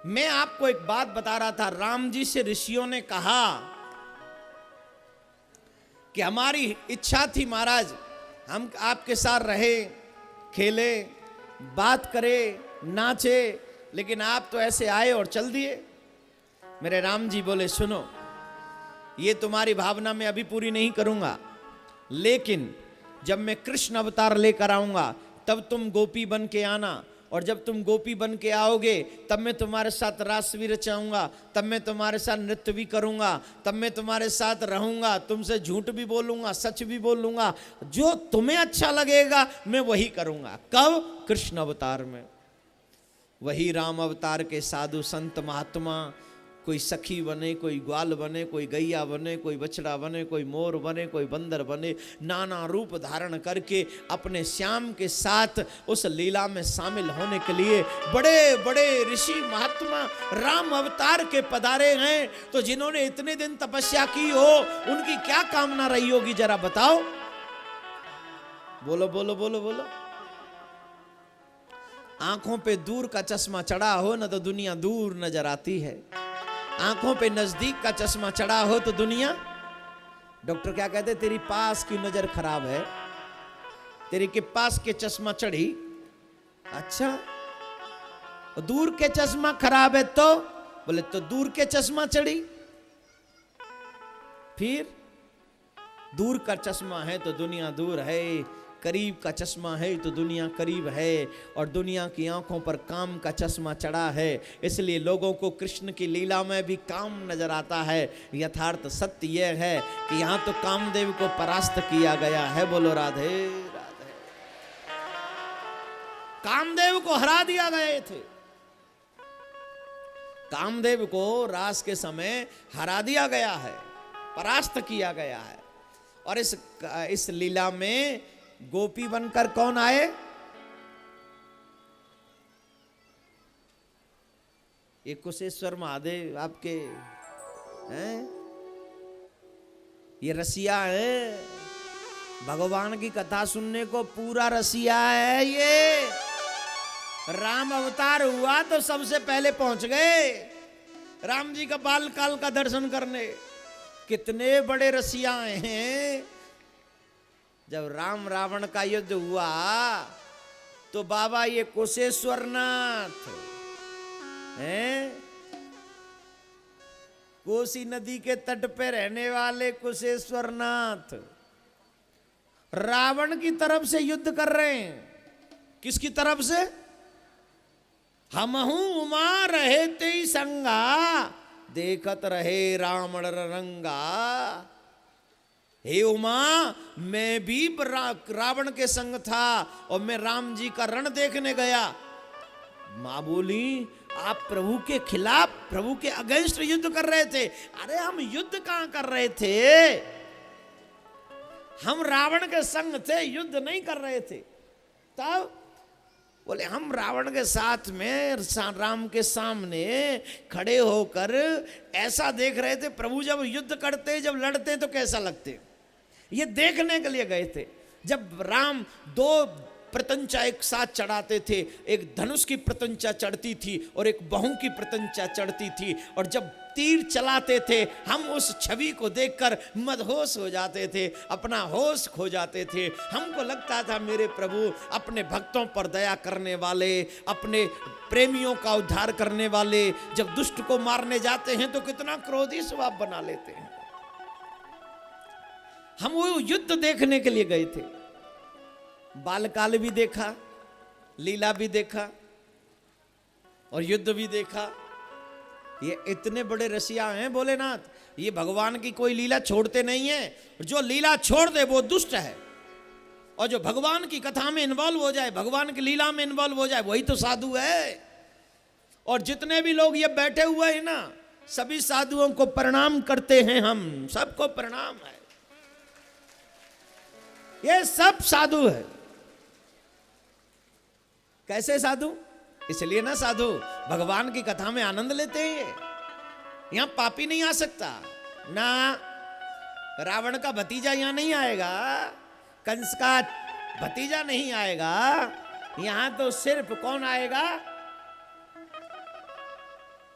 मैं आपको एक बात बता रहा था, राम जी से ऋषियों ने कहा कि हमारी इच्छा थी महाराज हम आपके साथ रहे, खेले, बात करे, नाचे, लेकिन आप तो ऐसे आए और चल दिए। मेरे राम जी बोले सुनो, ये तुम्हारी भावना मैं अभी पूरी नहीं करूंगा, लेकिन जब मैं कृष्ण अवतार लेकर आऊंगा तब तुम गोपी बन के आना, और जब तुम गोपी बन के आओगे तब मैं तुम्हारे साथ रास भी रचाऊंगा, तब मैं तुम्हारे साथ नृत्य भी करूंगा, तब मैं तुम्हारे साथ रहूंगा, तुमसे झूठ भी बोलूंगा, सच भी बोलूंगा, जो तुम्हें अच्छा लगेगा मैं वही करूंगा। कब? कृष्ण अवतार में। वही राम अवतार के साधु संत महात्मा, कोई सखी बने, कोई ग्वाल बने, कोई गैया बने, कोई बछड़ा बने, कोई मोर बने, कोई बंदर बने, नाना रूप धारण करके अपने श्याम के साथ उस लीला में शामिल होने के लिए बड़े बड़े ऋषि महात्मा राम अवतार के पधारे हैं। तो जिन्होंने इतने दिन तपस्या की हो, उनकी क्या कामना रही होगी, जरा बताओ। बोलो बोलो बोलो बोलो। आंखों पे दूर का चश्मा चढ़ा हो ना तो दुनिया दूर नजर आती है, आंखों पे नजदीक का चश्मा चढ़ा हो तो दुनिया। डॉक्टर क्या कहते, तेरी पास की नजर खराब है, तेरी के पास के चश्मा चढ़ी। अच्छा, दूर के चश्मा खराब है तो बोले तो दूर के चश्मा चढ़ी। फिर दूर का चश्मा है तो दुनिया दूर है, करीब का चश्मा है तो दुनिया करीब है, और दुनिया की आंखों पर काम का चश्मा चढ़ा है, इसलिए लोगों को कृष्ण की लीला में भी काम नजर आता है। यथार्थ सत्य यह है कि यहां तो कामदेव को परास्त किया गया है। बोलो राधे राधे। कामदेव को हरा दिया गए थे, कामदेव को रास के समय हरा दिया गया है, परास्त किया गया है। और इस लीला में गोपी बनकर कौन आए? ये कुशेश्वर महादेव आपके हैं, ये रसिया है, भगवान की कथा सुनने को पूरा रसिया है। ये राम अवतार हुआ तो सबसे पहले पहुंच गए राम जी का बाल काल का दर्शन करने। कितने बड़े रसिया हैं। जब राम रावण का युद्ध हुआ तो बाबा ये कुशेश्वरनाथ हैं, कोसी नदी के तट पे रहने वाले कुशेश्वरनाथ रावण की तरफ से युद्ध कर रहे हैं। किसकी तरफ से? हमहू उमा रहे ते संगा, देखत रहे रावण रंगा। हे उमा, मैं भी रावण के संग था और मैं राम जी का रण देखने गया। मां बोली आप प्रभु के खिलाफ, प्रभु के अगेंस्ट युद्ध कर रहे थे। अरे हम युद्ध कहां कर रहे थे, हम रावण के संग थे, युद्ध नहीं कर रहे थे। तब बोले हम रावण के साथ में राम के सामने खड़े होकर ऐसा देख रहे थे, प्रभु जब युद्ध करते, जब लड़ते तो कैसा लगते, ये देखने के लिए गए थे। जब राम दो प्रतंचा एक साथ चढ़ाते थे, एक धनुष की प्रतंचा चढ़ती थी और एक बहु की प्रतंचा चढ़ती थी, और जब तीर चलाते थे हम उस छवि को देखकर मदहोश हो जाते थे, अपना होश खो जाते थे। हमको लगता था मेरे प्रभु अपने भक्तों पर दया करने वाले, अपने प्रेमियों का उद्धार करने वाले, जब दुष्ट को मारने जाते हैं तो कितना क्रोधी स्वभाव बना लेते हैं। हम वो युद्ध देखने के लिए गए थे, बालकाल भी देखा, लीला भी देखा और युद्ध भी देखा। ये इतने बड़े रसिया हैं भोलेनाथ, ये भगवान की कोई लीला छोड़ते नहीं है। जो लीला छोड़ दे वो दुष्ट है, और जो भगवान की कथा में इन्वॉल्व हो जाए, भगवान की लीला में इन्वॉल्व हो जाए, वही तो साधु है। और जितने भी लोग ये बैठे हुए हैं ना, सभी साधुओं को प्रणाम करते हैं, हम सबको प्रणाम है। ये सब साधु है। कैसे साधु? इसलिए ना साधु भगवान की कथा में आनंद लेते हैं। यहां पापी नहीं आ सकता ना, रावण का भतीजा यहां नहीं आएगा, कंस का भतीजा नहीं आएगा, यहां तो सिर्फ कौन आएगा?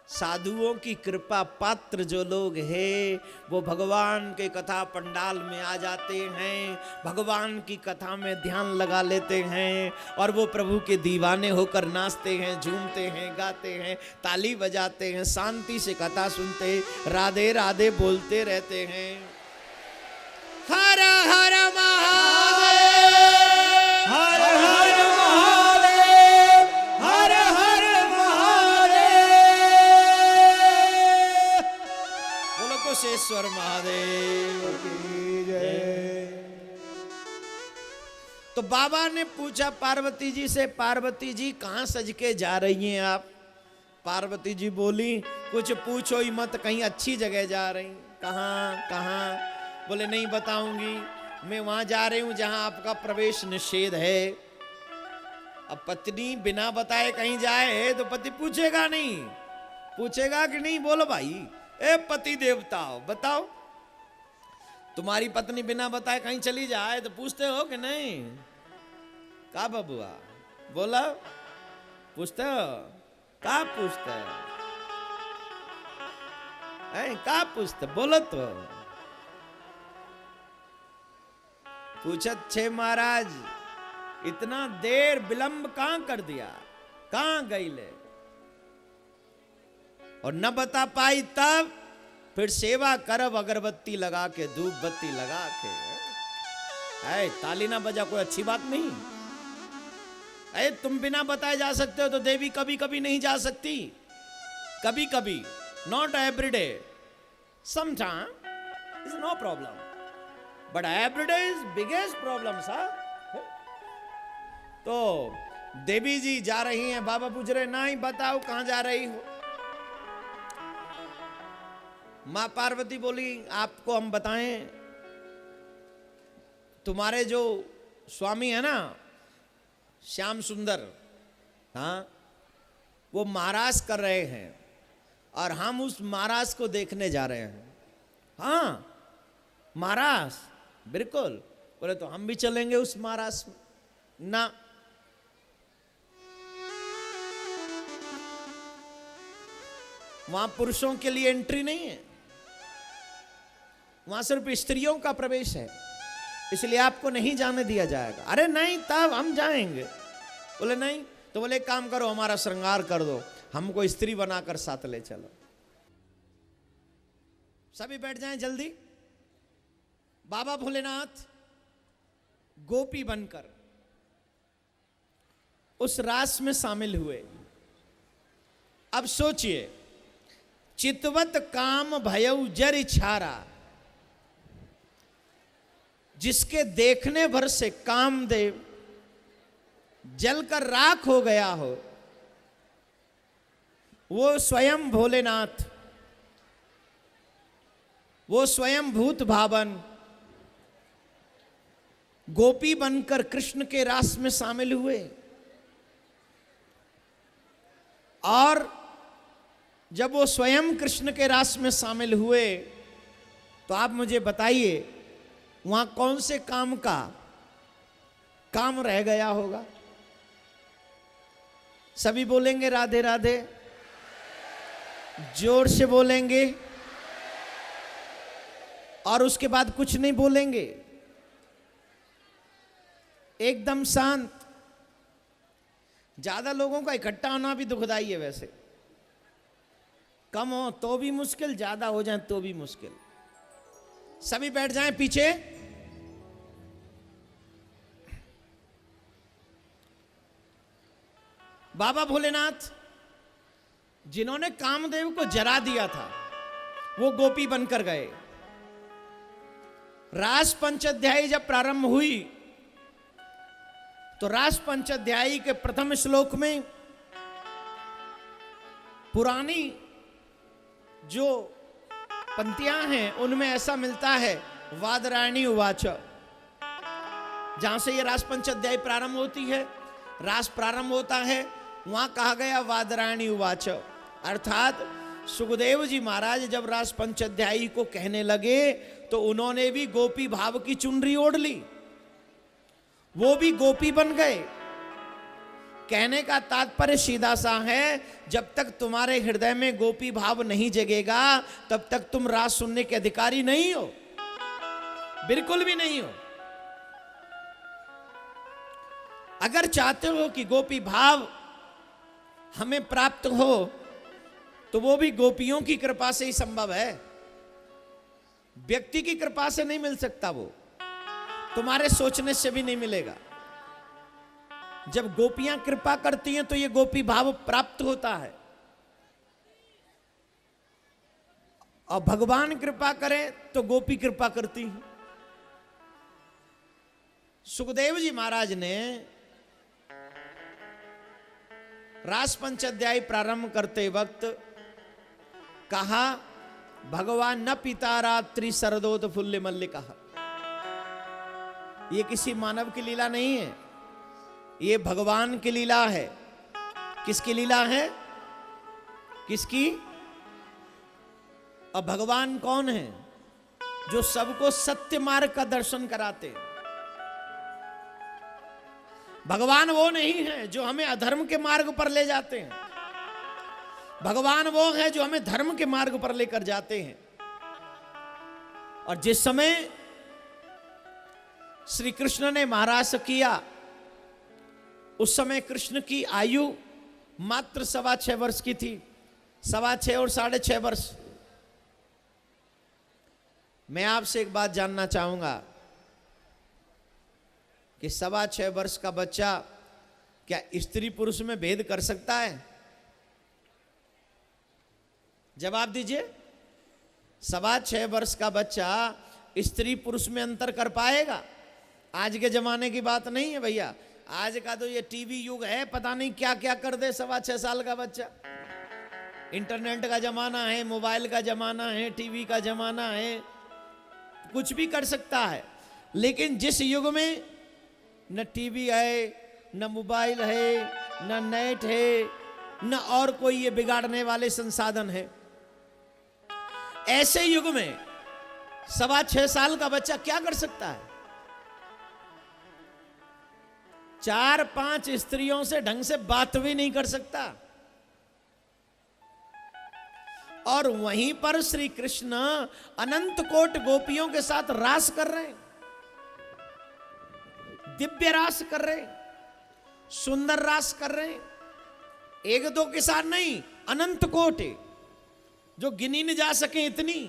साधुओं की कृपा पात्र जो लोग हैं वो भगवान के कथा पंडाल में आ जाते हैं, भगवान की कथा में ध्यान लगा लेते हैं और वो प्रभु के दीवाने होकर नाचते हैं, झूमते हैं, गाते हैं, ताली बजाते हैं, शांति से कथा सुनते, राधे राधे बोलते रहते हैं। हर हर महादेव, हर हर महादेव, हर हर महादेव, बोलो कुशेश्वर महादेव की जय। तो बाबा ने पूछा पार्वती जी से, पार्वती जी कहां सज के जा रही हैं आप? पार्वती जी बोली कुछ पूछो ही मत, कहीं अच्छी जगह जा रही। कहां कहां? बोले नहीं बताऊंगी, मैं वहां जा रही हूं जहां आपका प्रवेश निषेध है। अब पत्नी बिना बताए कहीं जाए तो पति पूछेगा नहीं, पूछेगा कि नहीं? बोलो भाई, ए पति देवता बताओ, तुम्हारी पत्नी बिना बताए कहीं चली जाए तो पूछते हो कि नहीं? का बबुआ बोला, पूछते हो? का पूछते है? का पूछते? बोलो तो। पूछत छे महाराज, इतना देर विलंब कहां कर दिया, कहां गई ले? और न बता पाई तब फिर सेवा करब अगरबत्ती लगा के, धूप बत्ती लगा के। ऐ ताली ना बजा, कोई अच्छी बात नहीं। ऐ तुम बिना बताए जा सकते हो तो देवी कभी कभी नहीं जा सकती, कभी कभी, not every day, sometime is no problem, but every day is biggest problem सा। तो देवी जी जा रही हैं, बाबा पूछ रहे नहीं बताओ कहां जा रही हो? मां पार्वती बोली आपको हम बताएं, तुम्हारे जो स्वामी है ना श्याम सुंदर, हाँ, वो महाराज कर रहे हैं और हम उस महाराज को देखने जा रहे हैं। हाँ महाराज, बिल्कुल। बोले तो हम भी चलेंगे उस महाराज में। ना, वहां पुरुषों के लिए एंट्री नहीं है, वहां सिर्फ स्त्रियों का प्रवेश है, इसलिए आपको नहीं जाने दिया जाएगा। अरे नहीं, तब हम जाएंगे। बोले नहीं, तो बोले एक काम करो, हमारा श्रृंगार कर दो, हमको स्त्री बनाकर साथ ले चलो। सभी बैठ जाएं जल्दी। बाबा भोलेनाथ गोपी बनकर उस रास में शामिल हुए। अब सोचिए, चितवत काम भयउ जर छारा, जिसके देखने भर से कामदेव जलकर राख हो गया हो, वो स्वयं भोलेनाथ, वो स्वयं भूत भावन गोपी बनकर कृष्ण के रास में शामिल हुए। और जब वो स्वयं कृष्ण के रास में शामिल हुए तो आप मुझे बताइए वहां कौन से काम का काम रह गया होगा? सभी बोलेंगे राधे राधे, जोर से बोलेंगे और उसके बाद कुछ नहीं बोलेंगे, एकदम शांत। ज्यादा लोगों का इकट्ठा होना भी दुखदाई है वैसे, कम हो तो भी मुश्किल, ज्यादा हो जाए तो भी मुश्किल। सभी बैठ जाएं पीछे। बाबा भोलेनाथ जिन्होंने कामदेव को जरा दिया था वो गोपी बनकर गए। रास पंचाध्यायी जब प्रारंभ हुई तो रास पंचाध्यायी के प्रथम श्लोक में पुरानी जो पंक्तियां हैं उनमें ऐसा मिलता है, वादरायणी उवाच, जहां से ये रास पंचाध्यायी प्रारंभ होती है, रास प्रारंभ होता है, वहां कहा गया वादरायणी उवाच, अर्थात सुखदेव जी महाराज जब रास पंचाध्यायी को कहने लगे तो उन्होंने भी गोपी भाव की चुनरी ओढ़ ली, वो भी गोपी बन गए। कहने का तात्पर्य सीधा सा है, जब तक तुम्हारे हृदय में गोपी भाव नहीं जगेगा तब तक तुम रास सुनने के अधिकारी नहीं हो, बिल्कुल भी नहीं हो। अगर चाहते हो कि गोपी भाव हमें प्राप्त हो तो वो भी गोपियों की कृपा से ही संभव है, व्यक्ति की कृपा से नहीं मिल सकता, वो तुम्हारे सोचने से भी नहीं मिलेगा। जब गोपियां कृपा करती हैं तो ये गोपी भाव प्राप्त होता है, और भगवान कृपा करें तो गोपी कृपा करती हैं। सुखदेव जी महाराज ने रास पंचाध्याय प्रारंभ करते वक्त कहा, भगवान न पिता रात्रि सरदोत फुल्ल मल्लिका। ये किसी मानव की लीला नहीं है, ये भगवान की लीला है। किसकी लीला है? किसकी? और भगवान कौन है? जो सबको सत्य मार्ग का दर्शन कराते हैं। भगवान वो नहीं है जो हमें अधर्म के मार्ग पर ले जाते हैं, भगवान वो है जो हमें धर्म के मार्ग पर लेकर जाते हैं। और जिस समय श्री कृष्ण ने महाराज किया, उस समय कृष्ण की आयु मात्र 6.25 वर्ष की थी, 6.25 और 6.5 वर्ष। मैं आपसे एक बात जानना चाहूंगा कि 6.25 वर्ष का बच्चा क्या स्त्री पुरुष में भेद कर सकता है? जवाब दीजिए। 6.25 वर्ष का बच्चा स्त्री पुरुष में अंतर कर पाएगा? आज के जमाने की बात नहीं है भैया, आज का तो ये टीवी युग है, पता नहीं क्या क्या कर दे 6.25 साल का बच्चा। इंटरनेट का जमाना है, मोबाइल का जमाना है, टीवी का जमाना है, कुछ भी कर सकता है। लेकिन जिस युग में न टीवी है, न मोबाइल है, न नेट है, न और कोई ये बिगाड़ने वाले संसाधन है, ऐसे युग में 6.25 साल का बच्चा क्या कर सकता है? 4-5 स्त्रियों से ढंग से बात भी नहीं कर सकता। और वहीं पर श्री कृष्ण अनंत कोट गोपियों के साथ रास कर रहे हैं, दिव्य रास कर रहे हैं, सुंदर रास कर रहे हैं। एक दो के साथ नहीं, अनंत कोट, जो गिनी न जा सके इतनी।